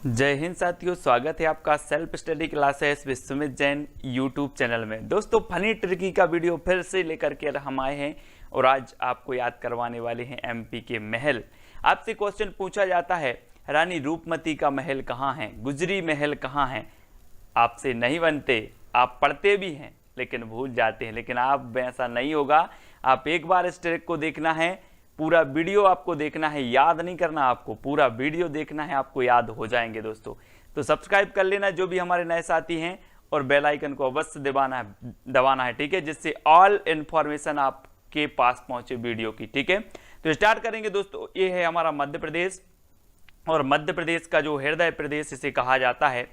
जय हिंद साथियों, स्वागत है आपका self study classes with Sumit Jain YouTube channel में। दोस्तों, फनी ट्रिकी का वीडियो फिर से लेकर के हम आए हैं और आज आपको याद करवाने वाले हैं एमपी के महल। आपसे क्वेश्चन पूछा जाता है, रानी रूपमती का महल कहाँ है, गुजरी महल कहाँ है। आपसे नहीं बनते, आप पढ़ते भी हैं लेकिन भूल जाते हैं। लेकिन आप ऐसा नहीं होगा, आप एक बार इस ट्रिक को देखना है, पूरा वीडियो आपको देखना है, याद नहीं करना, आपको पूरा वीडियो देखना है, आपको याद हो जाएंगे दोस्तों। तो सब्सक्राइब कर लेना जो भी हमारे नए साथी हैं और बेल आइकन को अवश्य दबाना है, ठीक है, जिससे ऑल इन्फॉर्मेशन आपके पास पहुंचे वीडियो की, ठीक है। तो स्टार्ट करेंगे दोस्तों। ये है हमारा मध्य प्रदेश और मध्य प्रदेश का जो हृदय प्रदेश इसे कहा जाता है।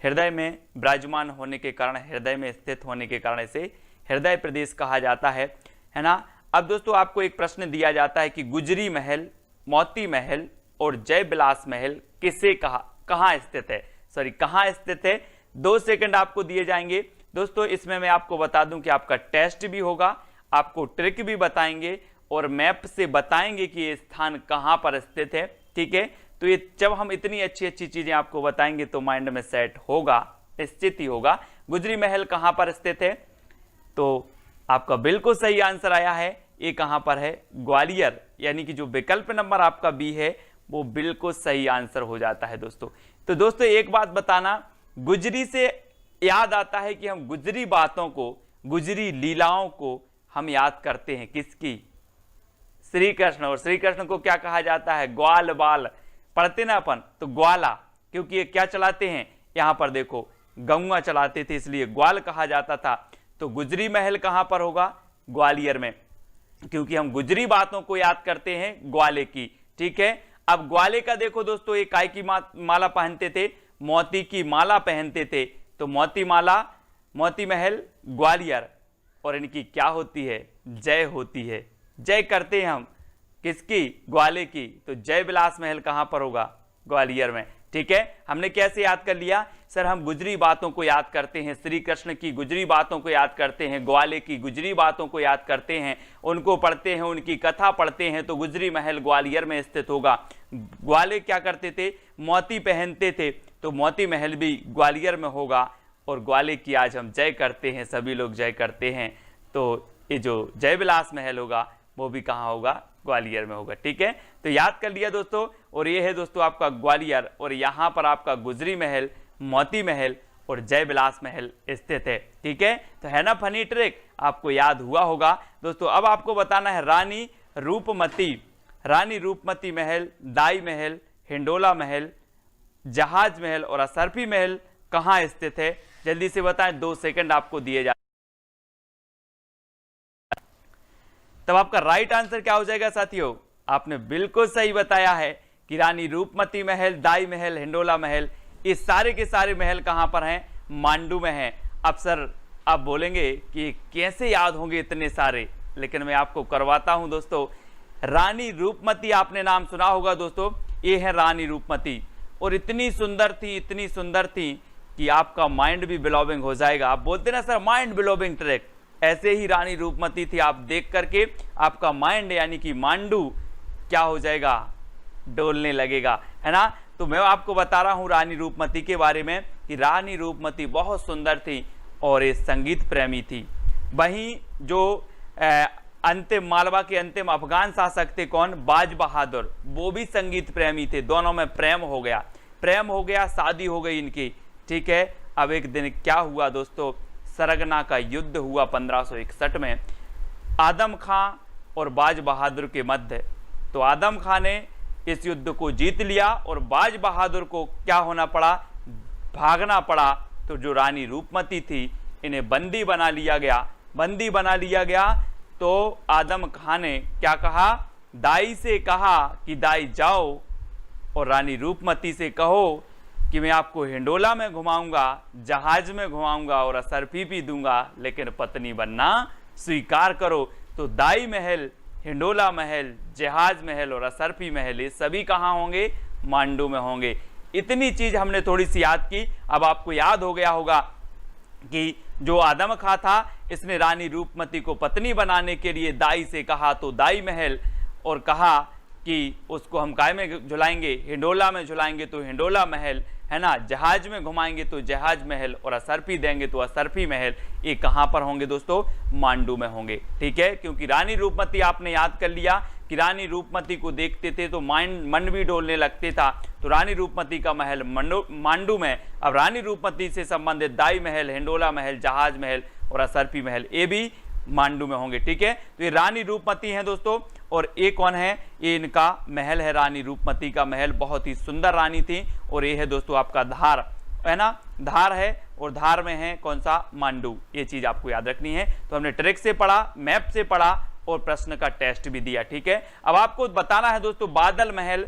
हृदय में विराजमान होने के कारण, हृदय में स्थित होने के कारण इसे हृदय प्रदेश कहा जाता है ना। अब दोस्तों, आपको एक प्रश्न दिया जाता है कि गुजरी महल, मोती महल और जय विलास महल किसे कहाँ स्थित है। 2 सेकंड आपको दिए जाएंगे दोस्तों। इसमें मैं आपको बता दूं कि आपका टेस्ट भी होगा, आपको ट्रिक भी बताएंगे और मैप से बताएंगे कि ये स्थान कहाँ पर स्थित है, ठीक है। तो ये जब हम इतनी अच्छी चीजें आपको बताएंगे तो माइंड में सेट होगा, निश्चित ही होगा। गुजरी महल कहाँ पर स्थित है, तो आपका बिल्कुल सही आंसर आया है। ये कहां पर है, ग्वालियर, यानी कि जो विकल्प नंबर आपका बी है वो बिल्कुल सही आंसर हो जाता है दोस्तों। तो दोस्तों, एक बात बताना, गुजरी से याद आता है कि हम गुजरी बातों को, गुजरी लीलाओं को हम याद करते हैं किसकी, श्री कृष्ण। और श्री कृष्ण को क्या कहा जाता है, ग्वाल बाल, पढ़ते ना अपन तो ग्वाला, क्योंकि ये क्या चलाते हैं, यहां पर देखो गौआ चलाते थे, इसलिए ग्वाल कहा जाता था। तो गुजरी महल कहां पर होगा, ग्वालियर में, क्योंकि हम गुजरी बातों को याद करते हैं ग्वाले की, ठीक है। अब ग्वाले का देखो दोस्तों, ये काय की माला पहनते थे, मोती की माला पहनते थे, तो मोती माला, मोती महल ग्वालियर, और इनकी क्या होती है, जय होती है। जय करते हैं हम किसकी, ग्वाले की। तो जय विलास महल कहां पर होगा, ग्वालियर में, ठीक है। हमने कैसे याद कर लिया, सर हम गुजरी बातों को याद करते हैं, श्री कृष्ण की गुजरी बातों को याद करते हैं, ग्वाले की गुजरी बातों को याद करते हैं, उनको पढ़ते हैं, उनकी कथा पढ़ते हैं, तो गुजरी महल ग्वालियर में स्थित होगा। ग्वाले क्या करते थे, मोती पहनते थे, तो मोती महल भी ग्वालियर में होगा। और ग्वाले की आज हम जय करते हैं, सभी लोग जय करते हैं, तो ये जो जय विलास महल होगा वो भी कहाँ होगा, ग्वालियर में होगा, ठीक है। तो याद कर लिया दोस्तों। और ये है दोस्तों आपका ग्वालियर, और यहाँ पर आपका गुजरी महल, मोती महल और जय विलास महल स्थित है, ठीक है। तो है ना फनी ट्रिक, आपको याद हुआ होगा दोस्तों। अब आपको बताना है रानी रूपमती महल, दाई महल, हिंडोला महल, जहाज महल और असरफी महल कहाँ स्थित है, जल्दी से बताएं, 2 सेकंड आपको दिए जाते। तब आपका राइट आंसर क्या हो जाएगा साथियों, आपने बिल्कुल सही बताया है कि रानी रूपमती महल, दाई महल, हिंडोला महल, ये सारे के सारे महल कहां पर हैं, मांडू में हैं। अब सर आप बोलेंगे कि कैसे याद होंगे इतने सारे, लेकिन मैं आपको करवाता हूं दोस्तों। रानी रूपमती आपने नाम सुना होगा दोस्तों, ये है रानी रूपमती, और इतनी सुंदर थी कि आपका माइंड भी ब्लोविंग हो जाएगा। आप बोलते ना सर माइंड ब्लोविंग ट्रिक, ऐसे ही रानी रूपमती थी, आप देख करके आपका माइंड यानी कि मांडू क्या हो जाएगा, डोलने लगेगा, है ना। तो मैं आपको बता रहा हूं रानी रूपमती के बारे में कि रानी रूपमती बहुत सुंदर थी और ये संगीत प्रेमी थी। वहीं जो अंतिम मालवा के अंतिम अफगान शासक थे कौन, बाज बहादुर, वो भी संगीत प्रेमी थे। दोनों में प्रेम हो गया, शादी हो गई इनकी, ठीक है। अब एक दिन क्या हुआ दोस्तों, सरगना का युद्ध हुआ 1561 में आदम खां और बाज बहादुर के मध्य। तो आदम खां ने इस युद्ध को जीत लिया और बाज बहादुर को क्या होना पड़ा, भागना पड़ा। तो जो रानी रूपमती थी इन्हें बंदी बना लिया गया। तो आदम खां ने क्या कहा, दाई से कहा कि दाई जाओ और रानी रूपमती से कहो कि मैं आपको हिंडोला में घुमाऊंगा, जहाज में घुमाऊंगा और असरफी भी दूंगा, लेकिन पत्नी बनना स्वीकार करो। तो दाई महल, हिंडोला महल, जहाज महल और असरफी महल ये सभी कहाँ होंगे, मांडू में होंगे। इतनी चीज हमने थोड़ी सी याद की। अब आपको याद हो गया होगा कि जो आदम खां था इसने रानी रूपमती को पत्नी बनाने के लिए दाई से कहा, तो दाई महल, और कहा कि उसको हम काय में झुलाएंगे, हिंडोला में झुलाएंगे तो हिंडोला महल, है ना, जहाज में घुमाएंगे तो जहाज महल, और असरफी देंगे तो असरफी महल। ये कहाँ पर होंगे दोस्तों? मांडू में होंगे। ठीक है, क्योंकि रानी रूपमती आपने याद कर लिया कि रानी रूपमती को देखते थे तो मन भी डोलने लगते था, तो रानी रूपमती का महल मांडू में। अब रानी रूपमती से संबंधित दाई महल, हिंडोला महल, जहाज महल और असरफी महल, ये भी मांडू में होंगे। ठीक है, तो ये रानी रूपमती हैं दोस्तों। और ये कौन है? ये इनका महल है, रानी रूपमती का महल। बहुत ही सुंदर रानी थी। और ये है दोस्तों आपका धार, है ना, धार है, और धार में है कौन सा? मांडू। ये चीज आपको याद रखनी है। तो हमने ट्रिक से पढ़ा, मैप से पढ़ा और प्रश्न का टेस्ट भी दिया। ठीक है, अब आपको बताना है दोस्तों बादल महल,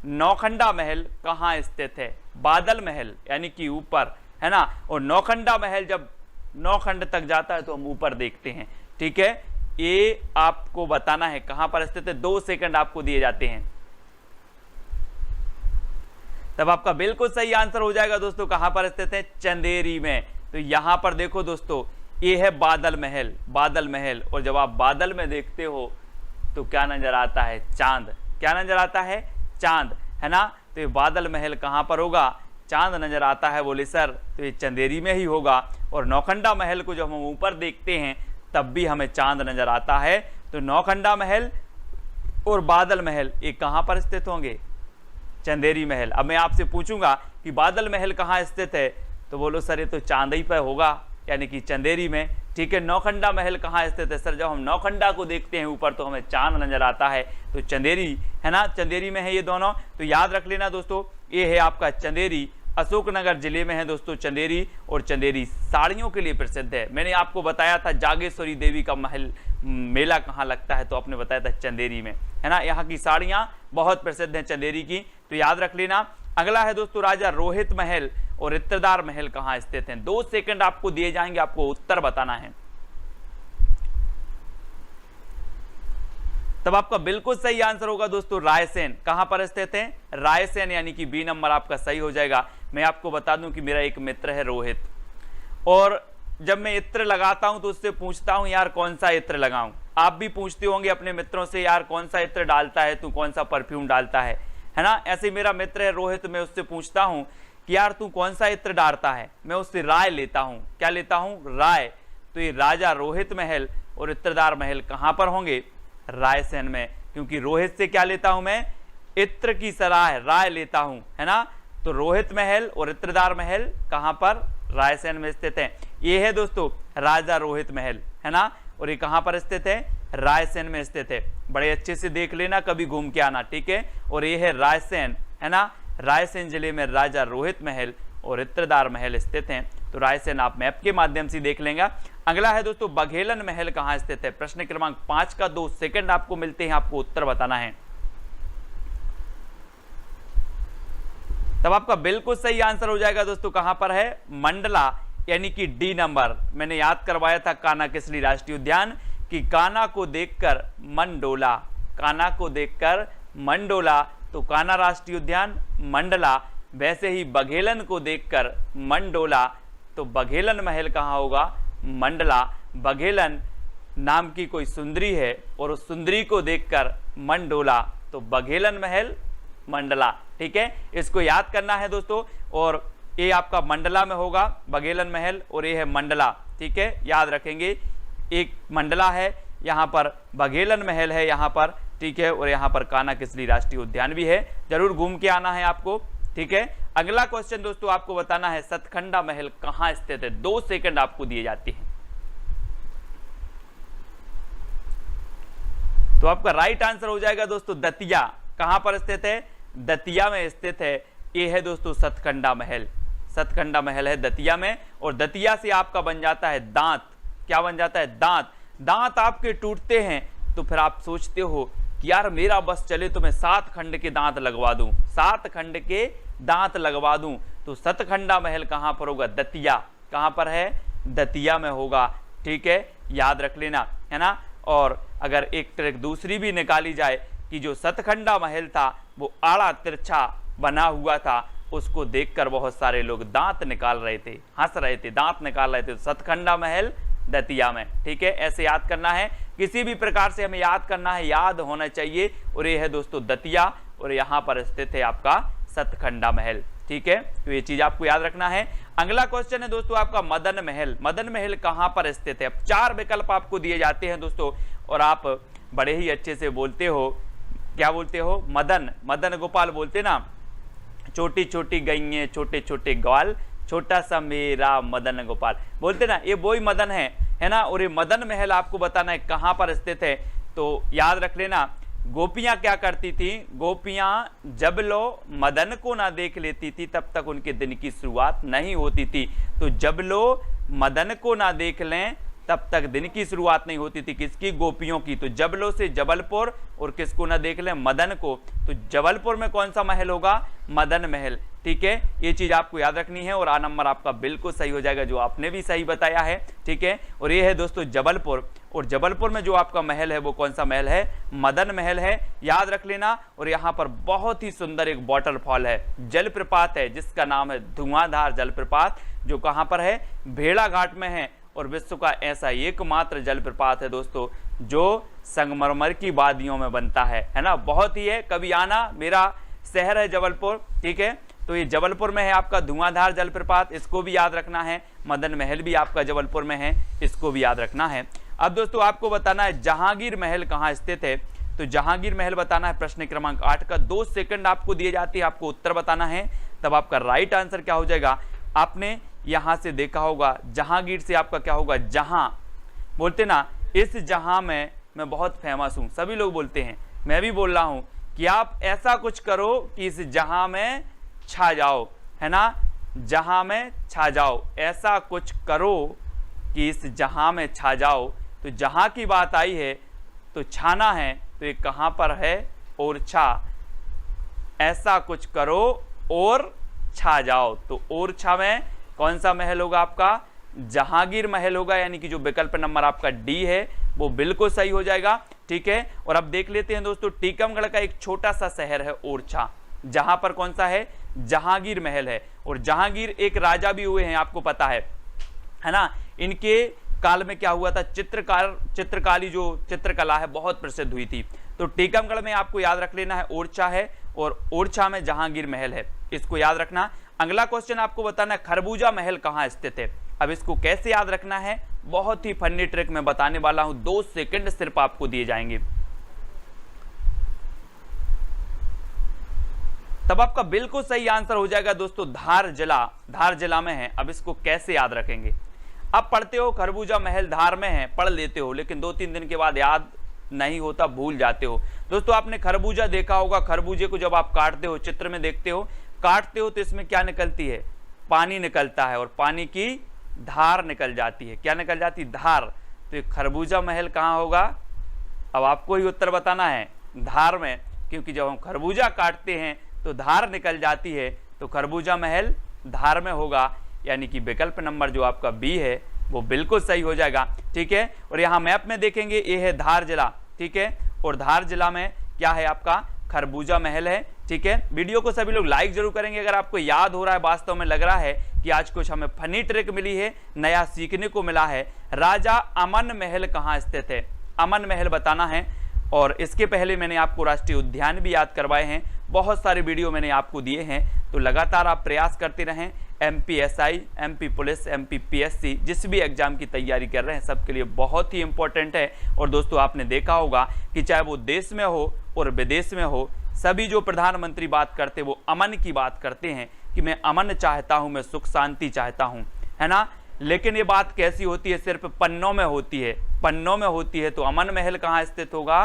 नौखंडा महल कहाँ स्थित है? बादल महल यानी कि ऊपर, है ना, और नौखंडा महल जब नौखंड तक जाता है तो हम ऊपर देखते हैं। ठीक है, ये आपको बताना है कहां पर स्थित है। 2 सेकंड आपको दिए जाते हैं, तब आपका बिल्कुल सही आंसर हो जाएगा दोस्तों। कहां पर स्थित है? चंदेरी में। तो यहां पर देखो दोस्तों, ये है बादल महल, बादल महल। और जब आप बादल में देखते हो तो क्या नजर आता है? चांद। क्या नजर आता है? चांद, है ना। तो ये बादल महल कहां पर होगा? चांद नजर आता है, बोले सर तो ये चंदेरी में ही होगा। और नौखंडा महल को जब हम ऊपर देखते हैं तब भी हमें चांद नजर आता है। तो नौखंडा महल और बादल महल ये कहां पर स्थित होंगे? चंदेरी महल। अब मैं आपसे पूछूंगा कि बादल महल कहां स्थित है, तो बोलो सर ये तो चांदी पे होगा, यानी कि चंदेरी में। ठीक है, नौखंडा महल कहाँ स्थित है? सर जब हम नौखंडा को देखते हैं ऊपर तो हमें चांद नजर आता है, तो चंदेरी, है ना, चंदेरी में है ये दोनों। तो याद रख लेना दोस्तों, ये है आपका चंदेरी, अशोकनगर जिले में है दोस्तों चंदेरी। और चंदेरी साड़ियों के लिए प्रसिद्ध है। मैंने आपको बताया था जागेश्वरी देवी का महल मेला कहाँ लगता है, तो आपने बताया था चंदेरी में, है ना। यहाँ की साड़ियाँ बहुत प्रसिद्ध हैं चंदेरी की, तो याद रख लेना। अगला है दोस्तों राजा रोहित महल और इत्रदार महल कहाँ स्थित हैं? 2 सेकंड आपको दिए जाएंगे, आपको उत्तर बताना है। तब आपका बिल्कुल सही आंसर होगा दोस्तों रायसेन। कहां पर स्थित है? रायसेन, यानी कि बी नंबर आपका सही हो जाएगा। मैं आपको बता दूं कि मेरा एक मित्र है रोहित, और जब मैं इत्र लगाता हूं तो उससे पूछता हूं यार कौन सा इत्र लगाऊं। आप भी पूछते होंगे अपने मित्रों से, यार कौन सा इत्र डालता है तू, कौन सा परफ्यूम डालता है ना। ऐसे मेरा मित्र है रोहित, मैं उससे पूछता हूं कि यार तू कौन सा इत्र डालता है, मैं उससे राय लेता हूं। क्या लेता हूं? राय। तो ये राजा रोहित महल और इत्रदार महल कहां पर होंगे? रायसेन में। क्योंकि रोहित से क्या लेता हूं मैं? इत्र की सलाह, राय लेता हूं, है ना। तो रोहित महल और इत्रदार महल कहां पर? रायसेन में स्थित है। ये है दोस्तों राजा रोहित महल, है ना, और ये कहां पर स्थित है? रायसेन में स्थित है। बड़े अच्छे से देख लेना, कभी घूम के आना, ठीक है। और ये है रायसेन, है ना, रायसेन जिले में राजा रोहित महल और इत्रदार महल स्थित हैं। तो रायसेन आप मैप के माध्यम से देख लेंगे। अगला है दोस्तों बघेलन महल कहां स्थित है? प्रश्न क्रमांक 5 का 2 सेकंड आपको मिलते हैं, आपको उत्तर बताना है। तब आपका बिल्कुल सही आंसर हो जाएगा दोस्तों, कहां पर है? मंडला, यानी कि डी नंबर। मैंने याद करवाया था कान्हा किसली राष्ट्रीय उद्यान कि कान्हा को देखकर मन डोला, कान्हा को देखकर मन डोला, तो कान्हा राष्ट्रीय उद्यान मंडला। वैसे ही बघेलन को देखकर मन डोला, तो बघेलन महल कहां होगा? मंडला। बघेलन नाम की कोई सुंदरी है और उस सुंदरी को देखकर मन डोला, तो बघेलन महल मंडला। ठीक है, इसको याद करना है दोस्तों। और ये आपका मंडला में होगा बघेलन महल, और ये है मंडला। ठीक है, याद रखेंगे, एक मंडला है, यहाँ पर बघेलन महल है यहाँ पर, ठीक है, और यहाँ पर कान्हा किसली राष्ट्रीय उद्यान भी है। जरूर घूम के आना है आपको, ठीक है। अगला क्वेश्चन दोस्तों आपको बताना है सतखंडा महल कहाँ स्थित है। 2 सेकंड आपको दिए जाते हैं। तो आपका राइट आंसर हो जाएगा दोस्तों दतिया। कहां पर स्थित है? दतिया में स्थित है। ये है दोस्तों सतखंडा महल, सतखंडा महल है दतिया में। और दतिया से आपका बन जाता है दांत। क्या बन जाता है? दांत। दांत आपके टूटते हैं तो फिर आप सोचते हो कि यार मेरा बस चले तो मैं 7 खंड के दांत लगवा दूं, 7 खंड के दांत लगवा दूं। तो सतखंडा महल कहां पर होगा? दतिया। कहां पर है? दतिया में होगा। ठीक है, याद रख लेना, है ना। और अगर एक ट्रिक दूसरी भी निकाली जाए कि जो सतखंडा महल था वो आड़ा तिरछा बना हुआ था, उसको देखकर बहुत सारे लोग दांत निकाल रहे थे, हंस रहे थे, दांत निकाल रहे थे। तो सतखंडा महल दतिया में। ठीक है, ऐसे याद करना है, किसी भी प्रकार से हमें याद करना है, याद होना चाहिए। और ये है दोस्तों दतिया, और यहाँ पर स्थित है आपका सतखंडा महल। ठीक है, तो ये चीज आपको याद रखना है। अगला क्वेश्चन है दोस्तों आपका मदन महल। मदन महल कहां पर स्थित है? अब 4 विकल्प आपको दिए जाते हैं दोस्तों, और आप बड़े ही अच्छे से बोलते हो। क्या बोलते हो? मदन, मदन गोपाल बोलते ना, छोटी छोटी गईये छोटे छोटे ग्वाल, छोटा सा मेरा मदन गोपाल बोलते ना, ये वही मदन है ना। और ये मदन महल आपको बताना है कहां पर स्थित है। तो याद रख लेना, गोपियां क्या करती थी? गोपियां जब लो मदन को ना देख लेती थी तब तक उनके दिन की शुरुआत नहीं होती थी। तो जब लो मदन को ना देख लें तब तक दिन की शुरुआत नहीं होती थी। किसकी? गोपियों की। तो जबलो से जबलपुर, और किसको ना देख लें? मदन को। तो जबलपुर में कौन सा महल होगा? मदन महल। ठीक है, ये चीज आपको याद रखनी है, और आ नंबर आपका बिल्कुल सही हो जाएगा, जो आपने भी सही बताया है। ठीक है, और ये है दोस्तों जबलपुर, और जबलपुर में जो आपका महल है वो कौन सा महल है? मदन महल है, याद रख लेना। और यहाँ पर बहुत ही सुंदर एक वाटरफॉल है, जलप्रपात है, जिसका नाम है धुआंधार जलप्रपात, जो कहाँ पर है? भेड़ाघाट में है। और विश्व का ऐसा एकमात्र जलप्रपात है दोस्तों जो संगमरमर की वादियों में बनता है ना। बहुत ही है, कभी आना, मेरा शहर है जबलपुर। ठीक है, तो ये जबलपुर में है आपका धुआंधार जलप्रपात, इसको भी याद रखना है। मदन महल भी आपका जबलपुर में है, इसको भी याद रखना है। अब दोस्तों आपको बताना है जहांगीर महल कहाँ स्थित है। तो जहांगीर महल बताना है प्रश्न क्रमांक 8 का। 2 सेकंड आपको दिए जाते हैं, आपको उत्तर बताना है, तब आपका राइट आंसर क्या हो जाएगा? आपने यहां से देखा होगा, जहांगीर से आपका क्या होगा? जहां बोलते ना, इस जहां में मैं बहुत फेमस हूं, सभी लोग बोलते हैं, मैं भी बोल रहा हूं कि आप ऐसा कुछ करो कि इस जहां में छा जाओ, है ना। जहां में छा जाओ, ऐसा कुछ करो कि इस जहां में छा जाओ। तो जहां की बात आई है तो छाना है, तो ये कहां पर है? ओरछा। ऐसा कुछ करो और छा जाओ, तो ओरछा में कौन सा महल होगा आपका? जहांगीर महल होगा, यानी कि जो विकल्प नंबर आपका डी है वो बिल्कुल सही हो जाएगा। ठीक है, और अब देख लेते हैं दोस्तों, टीकमगढ़ का एक छोटा सा शहर है ओरछा, जहां पर कौन सा है? जहांगीर महल है। और जहांगीर एक राजा भी हुए हैं, आपको पता है ना। इनके काल में क्या हुआ था? चित्रकारी जो चित्रकला है बहुत प्रसिद्ध हुई थी। तो टीकमगढ़ में आपको याद रख लेना है ओरछा है, और ओरछा में जहांगीर महल है, इसको याद रखना। अगला क्वेश्चन आपको बताना है खरबूजा महल कहां स्थित है। अब इसको कैसे याद रखना है? बहुत ही फनी ट्रिक मैं बताने वाला हूं, 2 सेकंड सिर्फ आपको दिए जाएंगे, तब आपका बिल्कुल सही आंसर हो जाएगा दोस्तों। धार जिला में है। अब इसको कैसे याद रखेंगे? अब पढ़ते हो खरबूजा महल धार में है, पढ़ लेते हो, लेकिन 2-3 दिन के बाद याद नहीं होता, भूल जाते हो। दोस्तों आपने खरबूजा देखा होगा, खरबूजे को जब आप काटते हो, चित्र में देखते हो, काटते हो तो इसमें क्या निकलती है? पानी निकलता है, और पानी की धार निकल जाती है। क्या निकल जाती? धार। तो ये खरबूजा महल कहाँ होगा? अब आपको ही उत्तर बताना है, धार में, क्योंकि जब हम खरबूजा काटते हैं तो धार निकल जाती है, तो खरबूजा महल धार में होगा, यानी कि विकल्प नंबर जो आपका बी है वो बिल्कुल सही हो जाएगा। ठीक है, और यहाँ मैप में देखेंगे, ये है धार जिला। ठीक है, और धार जिला में क्या है आपका? खरबूजा महल है। ठीक है, वीडियो को सभी लोग लाइक जरूर करेंगे अगर आपको याद हो रहा है। वास्तव में लग रहा है कि आज कुछ हमें फनी ट्रिक मिली है, नया सीखने को मिला है। राजा अमन महल कहाँ स्थित है? अमन महल बताना है। और इसके पहले मैंने आपको राष्ट्रीय उद्यान भी याद करवाए हैं, बहुत सारे वीडियो मैंने आपको दिए हैं, तो लगातार आप प्रयास करते रहें। MPSI, MP पुलिस, MPPSC जिस भी एग्जाम की तैयारी कर रहे हैं सबके लिए बहुत ही इंपॉर्टेंट है। और दोस्तों आपने देखा होगा कि चाहे वो देश में हो और विदेश में हो, सभी जो प्रधानमंत्री बात करते वो अमन की बात करते हैं कि मैं अमन चाहता हूं, मैं सुख शांति चाहता हूं, है ना। लेकिन ये बात कैसी होती है? सिर्फ पन्नों में होती है, पन्नों में होती है। तो अमन महल कहाँ स्थित होगा?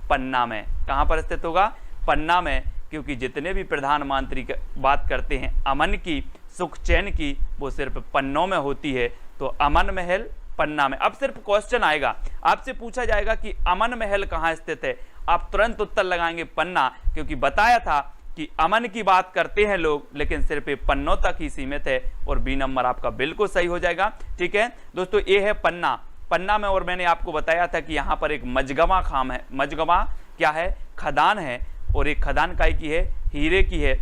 पन्ना में। कहाँ पर स्थित होगा? पन्ना में, क्योंकि जितने भी प्रधानमंत्री बात करते हैं अमन की, सुख चैन की, वो सिर्फ पन्नों में होती है। तो अमन महल पन्ना में। अब सिर्फ क्वेश्चन आएगा, आपसे पूछा जाएगा कि अमन महल कहाँ स्थित है, आप तुरंत उत्तर लगाएंगे पन्ना, क्योंकि बताया था कि अमन की बात करते हैं लोग, लेकिन सिर्फ ये पन्नों तक ही सीमित है। और बी नंबर आपका बिल्कुल सही हो जाएगा। ठीक है दोस्तों, ये है पन्ना। पन्ना में, और मैंने आपको बताया था कि यहाँ पर एक मजगमा खाम है। मजगमा क्या है? खदान है, और एक खदान काय की है? हीरे की है।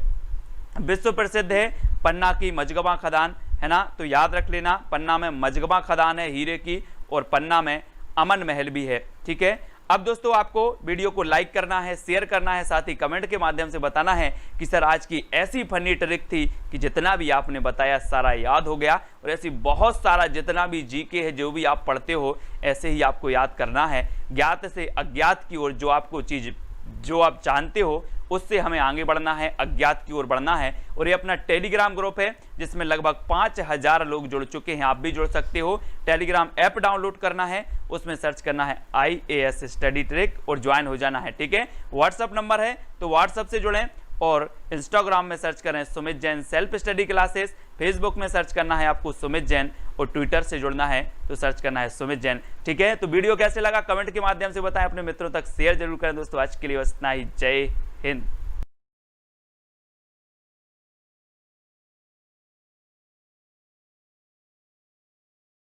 विश्व प्रसिद्ध है पन्ना की मजगमा खदान, है ना। तो याद रख लेना, पन्ना में मजगमा खदान है हीरे की, और पन्ना में अमन महल भी है। ठीक है, अब दोस्तों आपको वीडियो को लाइक करना है, शेयर करना है, साथ ही कमेंट के माध्यम से बताना है कि सर आज की ऐसी फनी ट्रिक थी कि जितना भी आपने बताया सारा याद हो गया, और ऐसी बहुत सारा जितना भी जीके है जो भी आप पढ़ते हो ऐसे ही आपको याद करना है। ज्ञात से अज्ञात की ओर जो आपको चीज़ जो आप जानते हो उससे हमें आगे बढ़ना है, अज्ञात की ओर बढ़ना है। और ये अपना टेलीग्राम ग्रुप है जिसमें लगभग 5000 लोग जुड़ चुके हैं, आप भी जुड़ सकते हो। टेलीग्राम ऐप डाउनलोड करना है, उसमें सर्च करना है IAS स्टडी ट्रिक और ज्वाइन हो जाना है। ठीक है, व्हाट्सअप नंबर है तो व्हाट्सअप से जुड़ें, और इंस्टाग्राम में सर्च करें Sumit Jain self study classes, Facebook में सर्च करना है आपको सुमित जैन, और ट्विटर से जुड़ना है तो सर्च करना है सुमित जैन। ठीक है, तो वीडियो कैसे लगा कमेंट के माध्यम से बताएं, अपने मित्रों तक शेयर जरूर करें। दोस्तों आज के लिए बस इतना ही, जय हिंद।